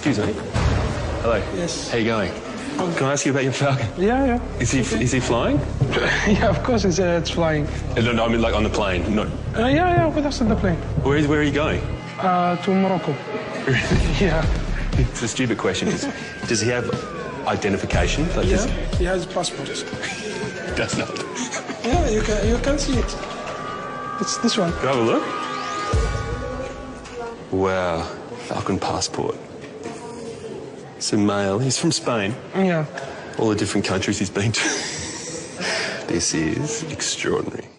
Excuse me. Hello. Yes. How you going? Can I ask you about your Falcon? Yeah. Is he flying? Yeah, of course it's flying. No, I mean like on the plane. No. Yeah, with us on the plane. Where are you going? To Morocco. Yeah. It's a stupid question. Does he have identification? Like, Yeah, he has passport. Does not. Yeah, you can see it. It's this one. Can I have a look? Wow, Falcon passport. It's a male. He's from Spain. Yeah. All the different countries he's been to. This is extraordinary.